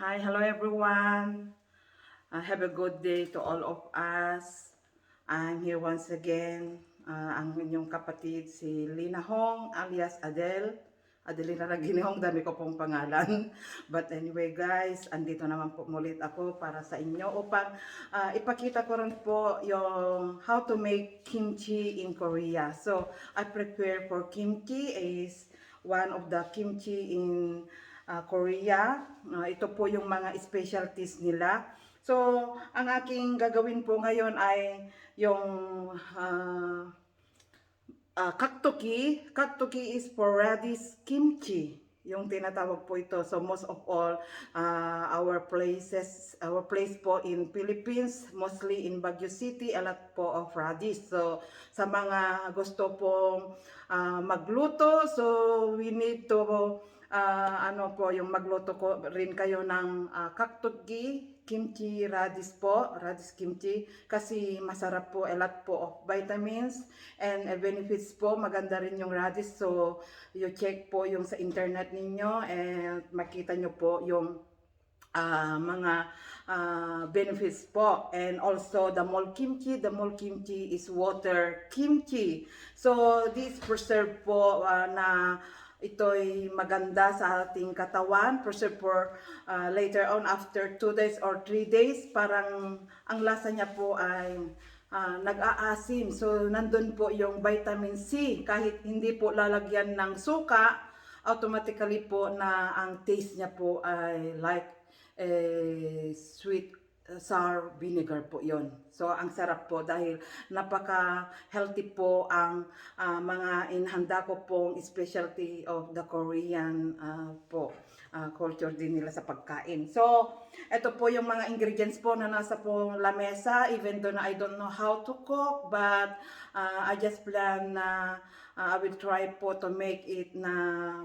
Hi, hello everyone. Have a good day to all of us. I'm here once again, ang inyong kapatid si Lina Hong alias Adele. Adelina Raginihong, dami ko pong pangalan. But anyway guys, andito naman po mulit ako para sa inyo upang ipakita ko rin po yung how to make kimchi in Korea. So, I prepare for kimchi is one of the kimchi in Korea. Ito po yung mga specialties nila. So, ang aking gagawin po ngayon ay yung kaktoki. Kaktoki is for radish kimchi. Yung tinatawag po ito. So most of all, our place po in Philippines, mostly in Baguio City, a lot po of radish. So sa mga gusto pong magluto, so we need to ano po, yung magluto ko rin kayo ng kaktoki, kimchi radish po, radish kimchi, kasi masarap po, a lot po of vitamins and benefits po, maganda rin yung radish. So you check po yung sa internet ninyo and makita nyo po yung mga benefits po. And also the mole kimchi is water kimchi. So this preserve po na ito'y maganda sa ating katawan, preserve for later on after 2 days or 3 days. Parang ang lasa niya po ay nag-aasim. So nandun po yung vitamin C, kahit hindi po lalagyan ng suka, automatically po na ang taste niya po ay like sweet sour vinegar po yon. So ang sarap po dahil napaka-healthy po ang mga inhanda ko pong specialty of the Korean po. Culture din nila sa pagkain. So, ito po yung mga ingredients po na nasa po lamesa, even though na I don't know how to cook, but I just plan na I will try po to make it na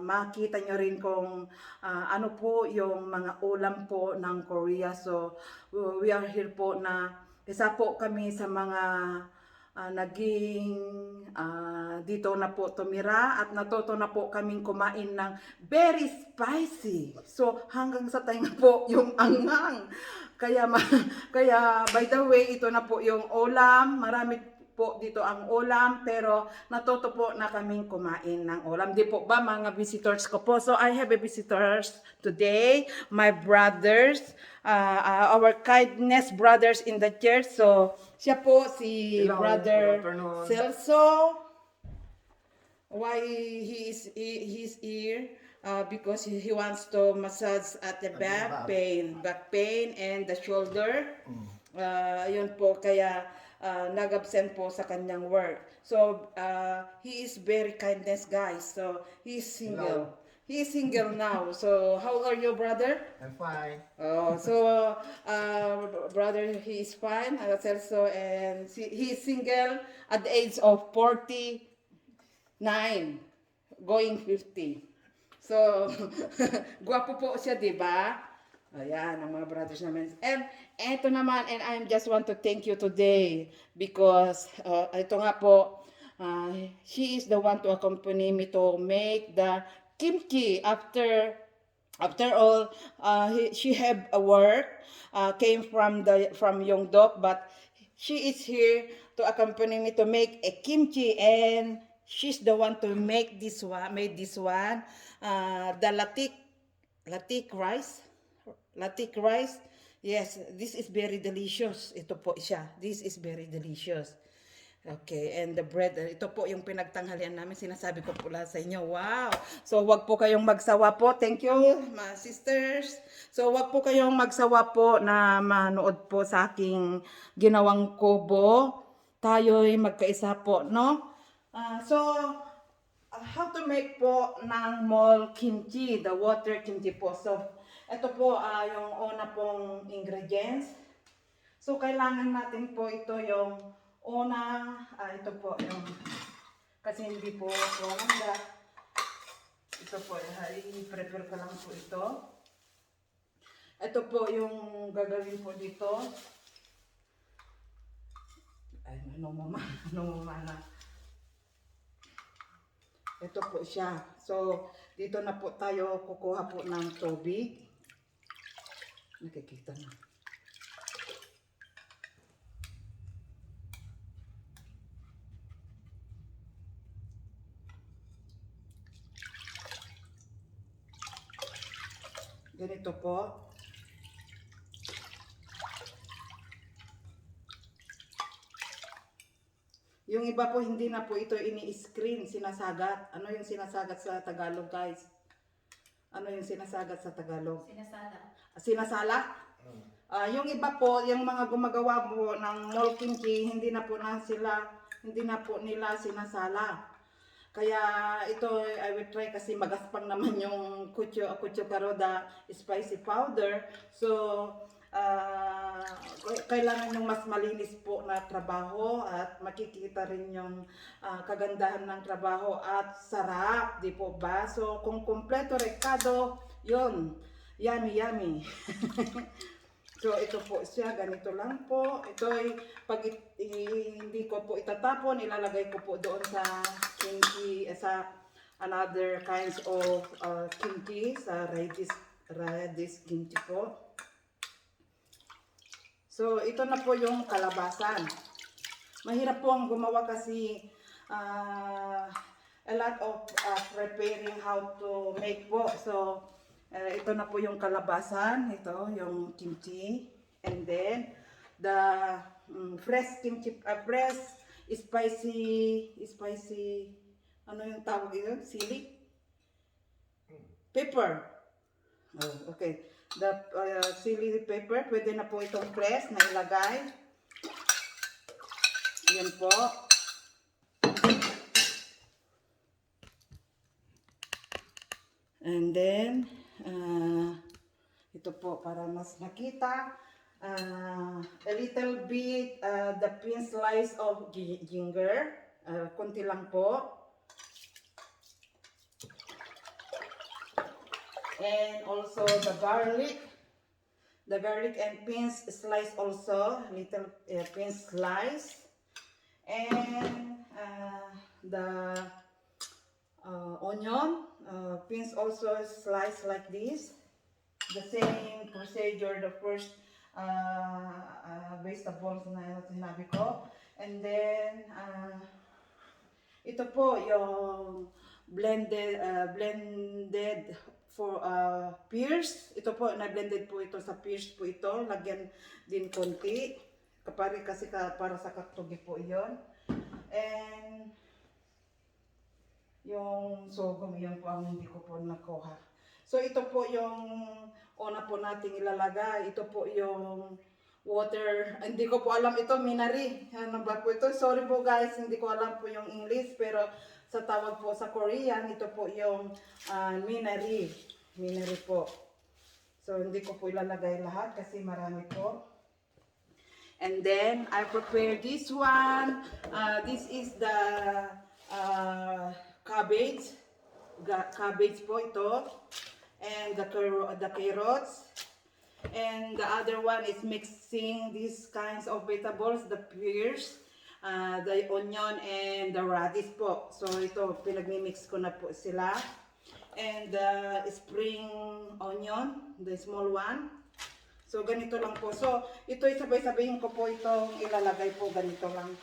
makita nyo rin kung ano po yung mga ulam po ng Korea. So, we are here po na isa po kami sa mga naging dito na po tumira at natuto na po kaming kumain ng very spicy. So hanggang sa tainga po yung angang. Kaya, kaya by the way, ito na po yung ulam. Marami po dito ang ulam, pero natuto po na kaming kumain ng ulam. Di po ba mga visitors ko po? So I have a visitors today, my brothers, our kindness brothers in the church. So siya po si Hello, Brother good afternoon. Celso. Why he's here? Because he wants to massage at the back pain and the shoulder. Yun po, kaya nag-absent po sa kanyang work. So, he is very kindness, guys. So, he is single. Hello. He is single now. So, how are you, brother? I'm fine. Oh, so, brother, he is fine. Also, and he is single at the age of 49, going 50. So, gwapo po siya, di ba? Ayan, ang mga brothers namin. And eto naman, and I just want to thank you today because ito nga po, she is the one to accompany me to make the kimchi after all, she have a work, came from Yongdok, but she is here to accompany me to make a kimchi, and she's the one to make this one, made this one, the latik rice, latik rice. Yes, this is very delicious. Ito po siya. This is very delicious. Okay, and the bread, ito po yung pinagtanghalian namin, sinasabi ko po lahat sa inyo. Wow! So, wag po kayong magsawa po. Thank you, mga sisters. So, wag po kayong magsawa po na manood po sa aking ginawang kubo. Tayo'y magkaisa po, no? How to make po ng mole kimchi, the water kimchi po. So, ito po yung una pong ingredients. So, kailangan natin po ito yung una, ito po yung, kasi hindi po handa. Ito po, i-prepare ko lang po ito. Ito po yung gagawin po dito. Ay, ano na. Ito po siya. So, dito na po tayo kukuha po ng tubig. Nakikita na. Ganito po. Yung iba po hindi na po ito ini-screen, sinasagat. Ano yung sinasagat sa Tagalog, guys? Ano yung sinasagat sa Tagalog? Sinasala. Sinasala? Yung iba po, yung mga gumagawa po ng mall kimchi, hindi na po nila sinasala. Kaya ito, I will try kasi magaspang naman yung kucho karoda spicy powder. So, kailangan yung mas malinis po na trabaho at makikita rin yung kagandahan ng trabaho at sarap, di po ba? So, kung kumpleto rekado, yun, yummy, yummy. So, ito po siya, ganito lang po. Ito ay, pag hindi ko po itatapon, ilalagay ko po doon sa kimchi, sa another kinds of kimchi, sa radish kimchi po. So, ito na po yung kalabasan. Mahirap po ang gumawa kasi a lot of preparing how to make po. So, ito na po yung kalabasan, ito yung kimchi, and then the fresh kimchi, fresh spicy, ano yung tawag yun? Sili? Pepper. Oh, okay. The chili pepper, pwede na po itong fresh na ilagay. Yan po. And then, ito po para mas makita, a little bit, the thin slice of ginger, konti lang po. And also the garlic and beans slice also, little beans slice. And the onion, beans also slice like this. The same procedure, the first vegetables na sinabi ko. And then, ito po yung blended for pears. Ito po, na-blended po ito sa pears po ito. Lagyan din konti. Kapari kasi para sa kaktugi po yon. And yung sorghum, yun po ang hindi ko po nakuha. So ito po yung una po nating ilalagay. Ito po yung water. Hindi ko po alam ito, minari. Ano ba po ito? Sorry po guys, hindi ko alam po yung English. Pero sa tawag po sa Korean, ito po yung minari. Minari po. So hindi ko po ilalagay lahat kasi marami po. And then I prepare this one. This is the cabbage. Cabbage po ito. And the carrots. And the other one is mixing these kinds of vegetables, the pears, the onion, and the radish po. So ito, pinagmimix ko na po sila. And the spring onion, the small one. So ganito lang po. So ito, sabay-sabayin ko po itong ilalagay po, ganito lang.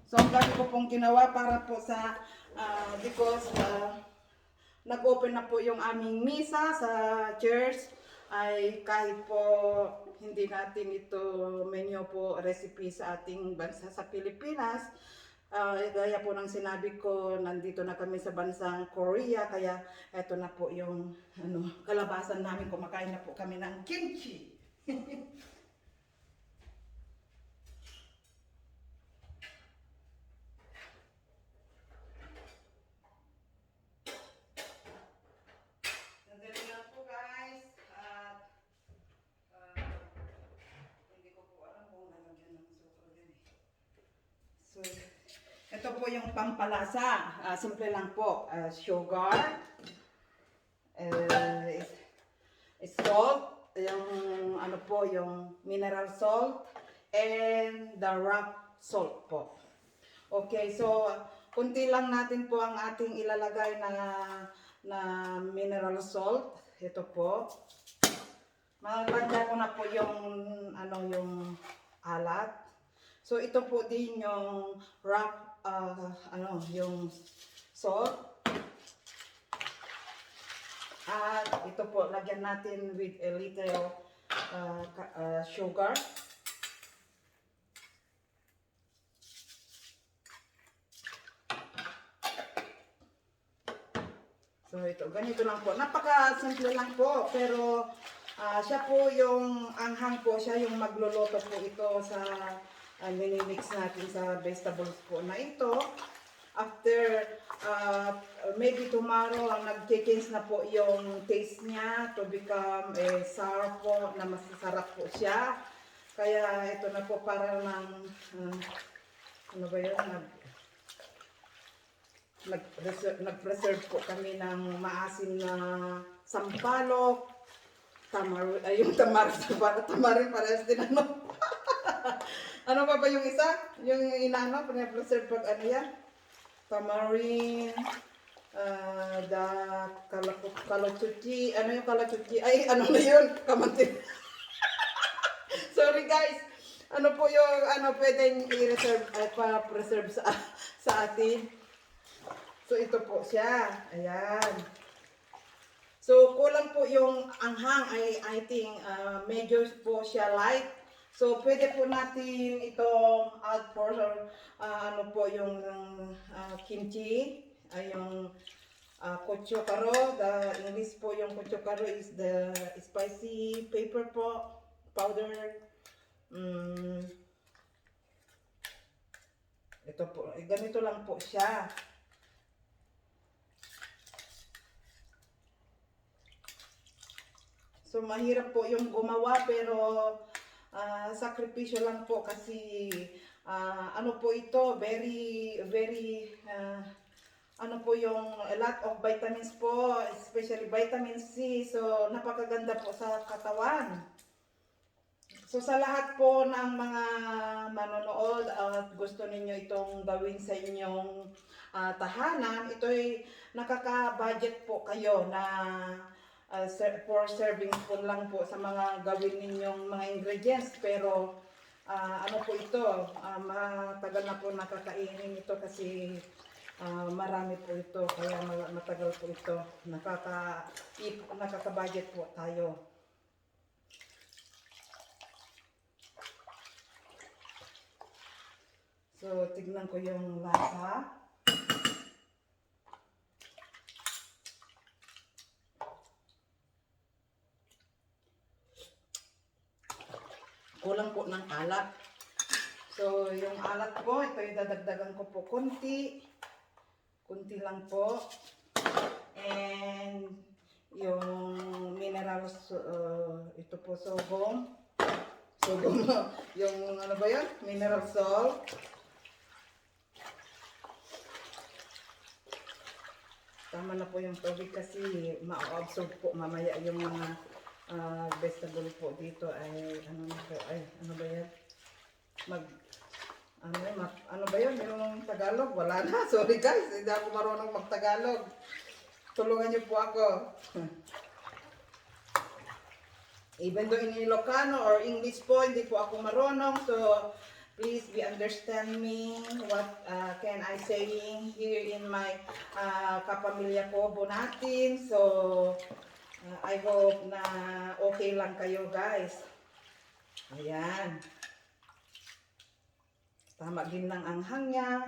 So ang dami ko pong ginawa para po sa, because nag-open na po yung aming misa sa church, ay kahit po hindi natin ito menu po recipe sa ating bansa sa Pilipinas, gaya po ng sinabi ko, nandito na kami sa bansang Korea, kaya eto na po yung kalabasan namin, kumakain na po kami ng kimchi. So, ito po yung pampalasa. Simple lang po. Sugar, salt, yung ano po, yung mineral salt, and the rock salt po. Okay, so kunti lang natin po ang ating ilalagay na mineral mineral salt. Ito po. Malagyan ko na po yung yung alat. So ito po din yung rock yung salt. At ito po lagyan natin with a little sugar. So ito, ganito lang po. Napaka-simple lang po, pero siya po yung anghang po, siya yung magluluto po ito sa minimix natin sa vegetables po na ito. After maybe tomorrow, nag-change na po yung taste niya to become sour po, na masasarap po siya. Kaya ito na po para ng, ano ba yun, nag-preserve po kami ng maasim na sampalok, yung tamarin parehas din ano. Ano pa ba yung isa? Yung inaano, pina-preserve pag ano yan? Tamarin, kalachuchi, ano yung kalachuchi? Ay, ano na yun? Kamantin. Sorry guys. Ano po yung pwedeng i-reserve at pa-preserve sa atin? So ito po siya. Ayan. So kulang po yung anghang. I think medyo po siya light. So pwede po natin ito add for ano po yung kimchi, yung gochujang. The English po yung gochujang is the spicy pepper po, powder. Ito po, ganito lang po siya. So mahirap po yung gumawa, pero sakripisyo lang po kasi ano po ito, very ano po yung a lot of vitamins po, especially vitamin C. So napakaganda po sa katawan. So sa lahat po ng mga manonood at gusto ninyo itong gawin sa inyong tahanan, ito'y nakaka-budget po kayo na for serving po lang po sa mga gawin ninyong mga ingredients. Pero ano po ito, matagal na po nakakainin ito kasi marami po ito, kaya matagal po ito, nakaka-budget po tayo. So tignan ko yung lasa. Kulang po ng alat. So, yung alat po, ito yung dadagdagan ko po konti. Kunti lang po. And, yung minerals, ito po sogom. Sogom, yung ano ba yun? Mineral salt. Tama na po yung tubig kasi ma-absorb po mamaya yung mga vegetable po dito ay ano ba yan? Ano ba yun? Yung Tagalog? Wala na. Sorry guys, hindi ako marunong mag-Tagalog. Tulungan niyo po ako. Even though in Ilocano or English po, hindi po ako marunong. So, please be understand me what can I saying here in my kapamilya ko, Bunatin. So, I hope na okay lang kayo guys. Ayan. Tama din ng anghang niya.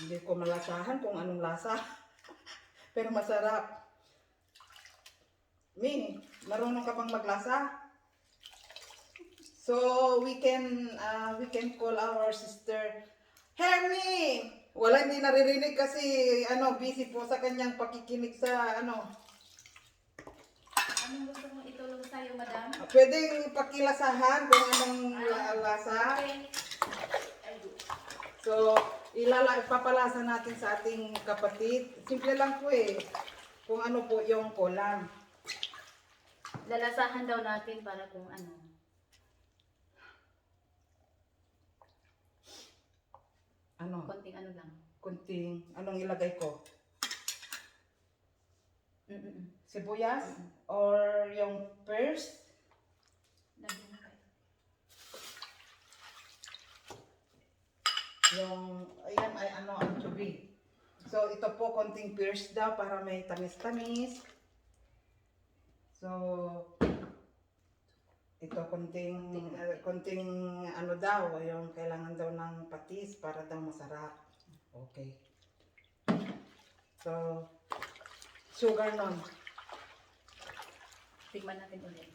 Hindi ko malasahan kung anong lasa. Pero masarap. Mi, marunong ka bang maglasa? So we can call our sister Hermie. Wala, hindi naririnig kasi busy po sa kanyang pakikinig sa Anong gusto mong itulong sa'yo, madam? Pwedeng pakilasahan kung anong lasa. Okay. So, ipapalasa natin sa ating kapatid. Simple lang po kung ano po yung kulang. Lalasahan daw natin para kung ano. Ano? konting ano lang. Kunting, anong ilagay ko? Mm. Sibuyas? Or yung pears? Lagyan mo kayo. Yung, ayan ay ano, anchovy. So, ito po, konting pears daw para may tamis-tamis. So, ito konting ano daw, yung kailangan daw ng patis para daw masarap. Okay. So, sugar nun. Tikman natin ulit.